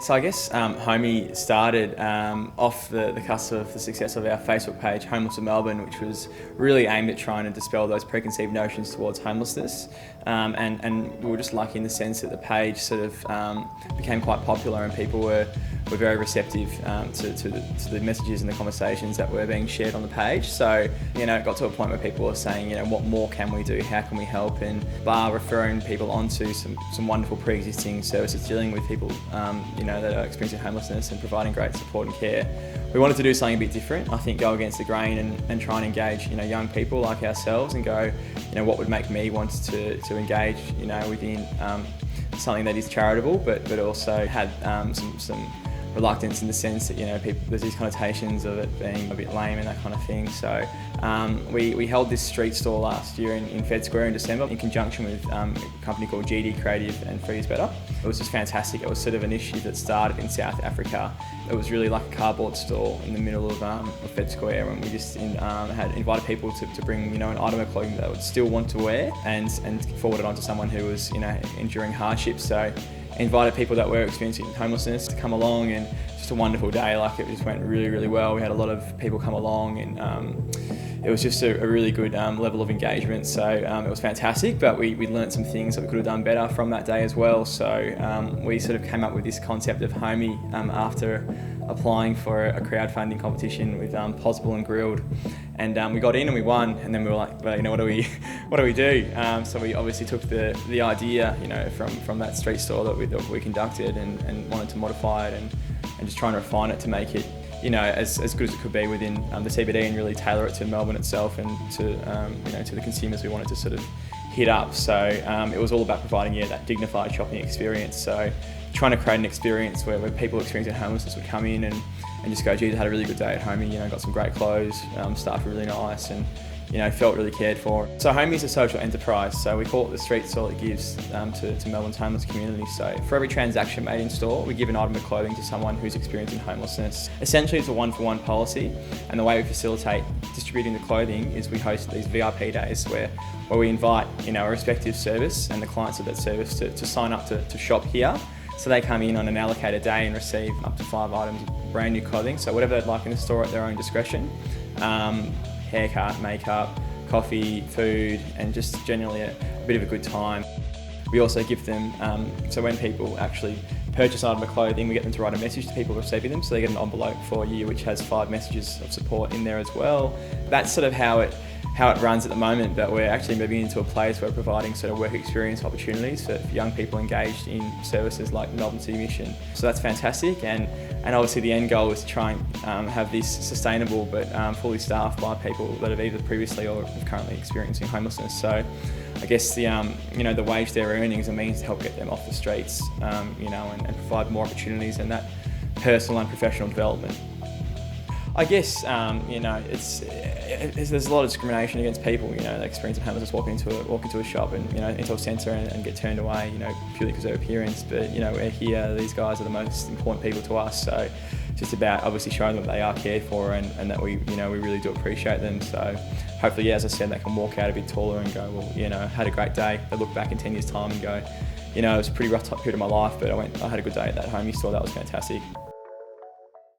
So I guess HoMie started off the cusp of the success of our Facebook page, Homeless in Melbourne, which was really aimed at trying to dispel those preconceived notions towards homelessness. And we were just lucky in the sense that the page sort of became quite popular and people were very receptive to the messages and the conversations that were being shared on the page. So, it got to a point where people were saying, what more can we do? How can we help? And bar referring people onto some wonderful pre-existing services dealing with people, that are experiencing homelessness and providing great support and care. We wanted to do something a bit different. I think go against the grain and try and engage, young people like ourselves and go, what would make me want to engage, within something that is charitable, but also had some reluctance in the sense that there's these connotations of it being a bit lame and that kind of thing. So we held this street store last year in Fed Square in December in conjunction with a company called GD Creative and Free is Better. It was just fantastic. It was sort of an issue that started in South Africa. It was really like a cardboard store in the middle of Fed Square, and we just had invited people to bring an item of clothing they would still want to wear and forward it on to someone who was enduring hardship. So invited people that were experiencing homelessness to come along, and just a wonderful day. Like, it just went really, really well. We had a lot of people come along, and it was just a really good level of engagement. So it was fantastic, but we learnt some things that we could have done better from that day as well. So we sort of came up with this concept of HoMie after applying for a crowdfunding competition with Possible and Grilled. And we got in and we won, and then we were like, well, what do we do? So we obviously took the idea, from that street store that we conducted and wanted to modify it and just trying to refine it to make it, as good as it could be within the CBD, and really tailor it to Melbourne itself and to the consumers we wanted to sort of hit up. So it was all about providing that dignified shopping experience. So trying to create an experience where people experiencing homelessness would come in and just go, geez, I had a really good day at HoMie, got some great clothes, staff were really nice, and felt really cared for. So HoMie is a social enterprise, so we call it the street store that gives to Melbourne's homeless community. So for every transaction made in store, we give an item of clothing to someone who's experiencing homelessness. Essentially, it's a one-for-one policy, and the way we facilitate distributing the clothing is we host these VIP days where we invite a respective service and the clients of that service to sign up to shop here. So they come in on an allocated day and receive up to 5 items of brand new clothing, so whatever they'd like in the store at their own discretion. Haircut, makeup, coffee, food, and just generally a bit of a good time. We also give them, so when people actually purchase an item of clothing, we get them to write a message to people receiving them, so they get an envelope for you which has 5 messages of support in there as well. That's sort of how it runs at the moment, but we're actually moving into a place where we're providing sort of work experience opportunities for young people engaged in services like Melbourne City Mission. So that's fantastic, and obviously the end goal is to try and have this sustainable but fully staffed by people that have either previously or are currently experiencing homelessness. So I guess the wage they're earning is a means to help get them off the streets, and provide more opportunities and that personal and professional development. I guess, there's a lot of discrimination against people, that experience of homelessness, walk into a shop and, into a centre and get turned away, purely because of their appearance. But, we're here, these guys are the most important people to us. So it's just about obviously showing them that they are cared for and that we really do appreciate them. So hopefully, as I said, they can walk out a bit taller and go, well, had a great day. They look back in 10 years' time and go, it was a pretty rough period of my life, but I had a good day at that HoMie store. That was fantastic.